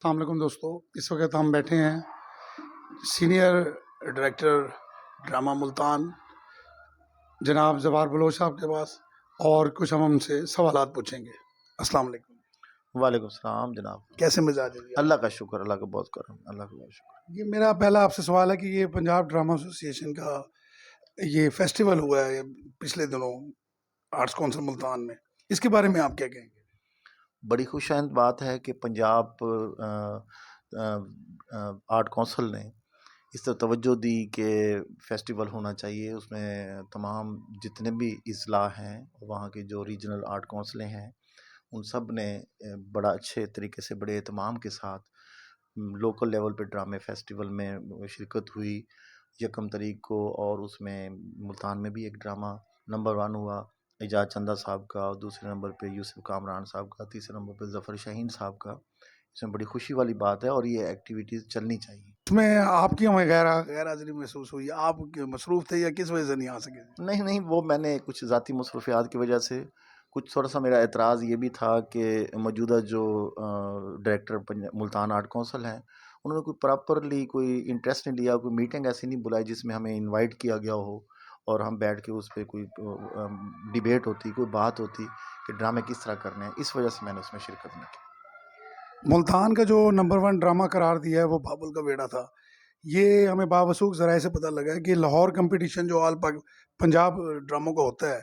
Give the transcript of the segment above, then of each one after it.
السلام علیکم دوستو، اس وقت ہم بیٹھے ہیں سینئر ڈائریکٹر ڈرامہ ملتان جناب زبار بلوچ صاحب کے پاس، اور کچھ ہم ان سے سوالات پوچھیں گے۔ السلام علیکم، وعلیکم السلام جناب۔ کیسے مزاج ہے جی آپ؟ اللہ کا شکر، اللہ کا بہت کرم، اللہ کا بہت شکر۔ یہ میرا پہلا آپ سے سوال ہے کہ یہ پنجاب ڈرامہ ایسوسی ایشن کا یہ فیسٹیول ہوا ہے پچھلے دنوں آرٹس کونسل ملتان میں، اس کے بارے میں آپ کیا کہیں گے؟ بڑی خوش آئند بات ہے کہ پنجاب آرٹ کونسل نے اس طرح توجہ دی کہ فیسٹیول ہونا چاہیے، اس میں تمام جتنے بھی اضلاع ہیں وہاں کے جو ریجنل آرٹ کونسلیں ہیں ان سب نے بڑا اچھے طریقے سے بڑے اہتمام کے ساتھ لوکل لیول پہ ڈرامے فیسٹیول میں شرکت ہوئی 1 تاریخ کو، اور اس میں ملتان میں بھی ایک ڈرامہ نمبر 1 ہوا اعجاز چندہ صاحب کا، اور دوسرے نمبر پہ یوسف کامران صاحب کا، تیسرے نمبر پہ ظفر شاہین صاحب کا۔ اس میں بڑی خوشی والی بات ہے اور یہ ایکٹیویٹیز چلنی چاہیے۔ اس میں آپ کی ہمیں غیر حاضری محسوس ہوئی؟ آپ مصروف تھے یا کس وجہ سے نہیں آ سکے؟ نہیں، وہ میں نے کچھ ذاتی مصروفیات کی وجہ سے، کچھ تھوڑا سا میرا اعتراض یہ بھی تھا کہ موجودہ جو ڈائریکٹر ملتان آرٹ کونسل ہیں انہوں نے کوئی پراپرلی کوئی انٹرسٹ نہیں لیا، کوئی میٹنگ ایسی نہیں بلائی جس میں ہمیں انوائٹ کیا گیا ہو اور ہم بیٹھ کے اس پہ کوئی ڈیبیٹ ہوتی، کوئی بات ہوتی کہ ڈرامے کس طرح کرنے ہیں۔ اس وجہ سے میں نے اس میں شرکت نہیں کی۔ ملتان کا جو نمبر 1 ڈرامہ قرار دیا ہے وہ بابل کا بیڑا تھا۔ یہ ہمیں باوثوق ذرائع سے پتہ لگا ہے کہ لاہور کمپٹیشن جو آل پنجاب ڈراموں کا ہوتا ہے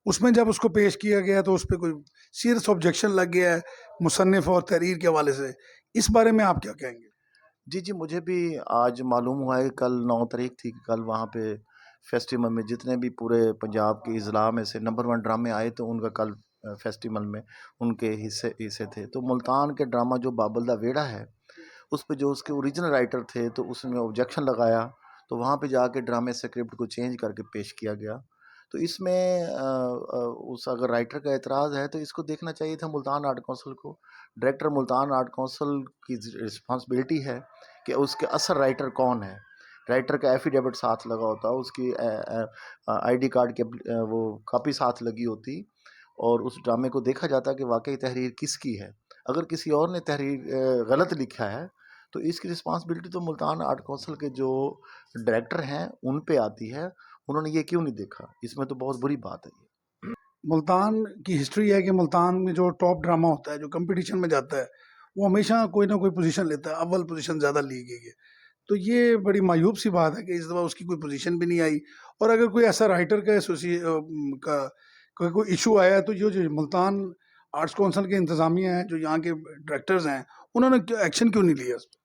اس میں جب اس کو پیش کیا گیا تو اس پہ کوئی سیریس آبجیکشن لگ گیا ہے مصنف اور تحریر کے حوالے سے، اس بارے میں آپ کیا کہیں گے؟ جی، مجھے بھی آج معلوم ہوا ہے، کل 9 تاریخ تھی کہ کل وہاں پہ فیسٹیول میں جتنے بھی پورے پنجاب کے اضلاع میں سے نمبر 1 ڈرامے آئے تو ان کا کل فیسٹیول میں ان کے حصے تھے۔ تو ملتان کے ڈرامہ جو بابل دا ویڑا ہے اس پہ جو اس کے اوریجنل رائٹر تھے تو اس میں آبجیکشن لگایا، تو وہاں پہ جا کے ڈرامے اسکرپٹ کو چینج کر کے پیش کیا گیا۔ تو اس میں اس اگر رائٹر کا اعتراض ہے تو اس کو دیکھنا چاہیے تھا ملتان آرٹ کونسل کو۔ ڈائریکٹر ملتان آرٹ کونسل کی رسپانسبلٹی ہے کہ اس کے اصل رائٹر کون ہے، رائٹر کا ایفیڈیوٹ ساتھ لگا ہوتا، اس کی آئی ڈی کارڈ کی وہ کاپی ساتھ لگی ہوتی، اور اس ڈرامے کو دیکھا جاتا کہ واقعی تحریر کس کی ہے۔ اگر کسی اور نے تحریر غلط لکھا ہے تو اس کی رسپانسبلٹی تو ملتان آرٹ کونسل کے جو ڈائریکٹر ہیں ان پہ آتی ہے۔ انہوں نے یہ کیوں نہیں دیکھا؟ اس میں تو بہت بری بات ہے یہ۔ ملتان کی ہسٹری ہے کہ ملتان میں جو ٹاپ ڈرامہ ہوتا ہے جو کمپٹیشن میں جاتا ہے وہ ہمیشہ کوئی نہ کوئی پوزیشن لیتا ہے، اول پوزیشن زیادہ لی گئی ہے، تو یہ بڑی مایوب سی بات ہے کہ اس دفعہ اس کی کوئی پوزیشن بھی نہیں آئی۔ اور اگر کوئی ایسا رائٹر کا کوئی ایشو آیا ہے تو یہ جو ملتان آرٹس کونسل کے انتظامیہ ہیں، جو یہاں کے ڈائریکٹرز ہیں، انہوں نے ایکشن کیوں نہیں لیا اس پہ؟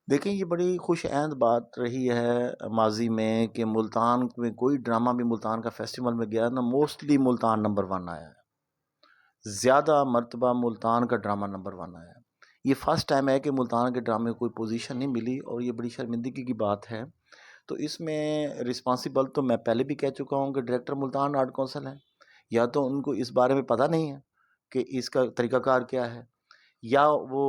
دیکھیں، یہ بڑی خوش آئند بات رہی ہے ماضی میں کہ ملتان میں کوئی ڈرامہ بھی ملتان کا فیسٹیول میں گیا نا، موسٹلی ملتان نمبر 1 آیا ہے، زیادہ مرتبہ ملتان کا ڈرامہ نمبر 1 آیا ہے۔ یہ فرسٹ ٹائم ہے کہ ملتان کے ڈرامے کو کوئی پوزیشن نہیں ملی، اور یہ بڑی شرمندگی کی بات ہے۔ تو اس میں رسپانسیبل تو میں پہلے بھی کہہ چکا ہوں کہ ڈائریکٹر ملتان آرٹ کونسل ہے، یا تو ان کو اس بارے میں پتہ نہیں ہے کہ اس کا طریقہ کار کیا ہے، یا وہ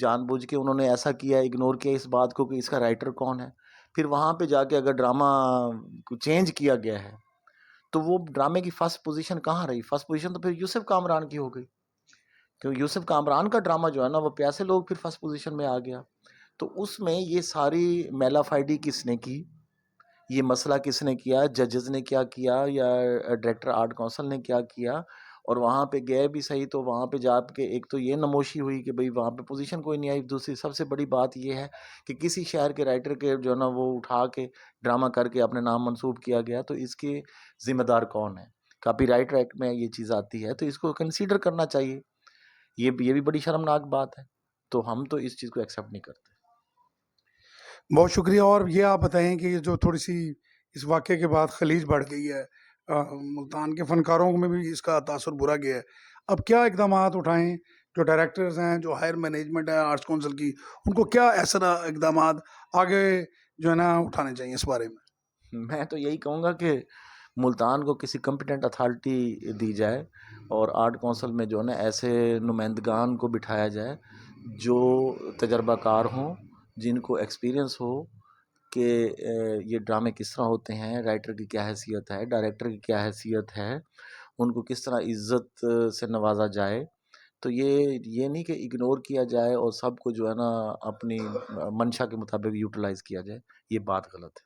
جان بوجھ کے انہوں نے ایسا کیا، اگنور کیا اس بات کو کہ اس کا رائٹر کون ہے۔ پھر وہاں پہ جا کے اگر ڈرامہ کو چینج کیا گیا ہے تو وہ ڈرامے کی فرسٹ پوزیشن کہاں رہی؟ فرسٹ پوزیشن تو پھر یوسف کامران کی ہو گئی، کیونکہ یوسف کامران کا ڈرامہ جو ہے نا وہ پیاسے لوگ پھر فرسٹ پوزیشن میں آ گیا۔ تو اس میں یہ ساری میلا فائڈی کس نے کی، یہ مسئلہ کس نے کیا، ججز نے کیا کیا یا ڈائریکٹر آرٹ کونسل نے کیا کیا؟ اور وہاں پہ گئے بھی صحیح تو وہاں پہ جا کے ایک تو یہ نموشی ہوئی کہ بھئی وہاں پہ پوزیشن کوئی نہیں آئی، دوسری سب سے بڑی بات یہ ہے کہ کسی شہر کے رائٹر کے جو ہے نا وہ اٹھا کے ڈرامہ کر کے اپنے نام منسوب کیا گیا، تو اس کے ذمہ دار کون ہے؟ کاپی رائٹ ایکٹ میں یہ چیز آتی ہے تو اس کو کنسیڈر کرنا چاہیے۔ یہ بھی بڑی شرمناک بات ہے، تو ہم تو اس چیز کو ایکسیپٹ نہیں کرتے۔ بہت شکریہ۔ اور یہ آپ بتائیں کہ جو تھوڑی سی اس واقعے کے بعد خلیج بڑھ گئی ہے، ملتان کے فنکاروں میں بھی اس کا تاثر برا گیا ہے، اب کیا اقدامات اٹھائیں؟ جو ڈائریکٹرز ہیں، جو ہائر مینجمنٹ ہے آرٹس کونسل کی، ان کو کیا ایسا اقدامات آگے جو ہے نا اٹھانے چاہیے اس بارے میں؟ میں تو یہی کہوں گا کہ ملتان کو کسی کمپیٹنٹ اتھارٹی دی جائے اور آرٹ کونسل میں جو ہے نا ایسے نمائندگان کو بٹھایا جائے جو تجربہ کار ہوں، جن کو ایکسپیرینس ہو کہ یہ ڈرامے کس طرح ہوتے ہیں، رائٹر کی کیا حیثیت ہے، ڈائریکٹر کی کیا حیثیت ہے، ان کو کس طرح عزت سے نوازا جائے۔ تو یہ نہیں کہ اگنور کیا جائے اور سب کو جو ہے نا اپنی منشا کے مطابق یوٹیلائز کیا جائے، یہ بات غلط ہے۔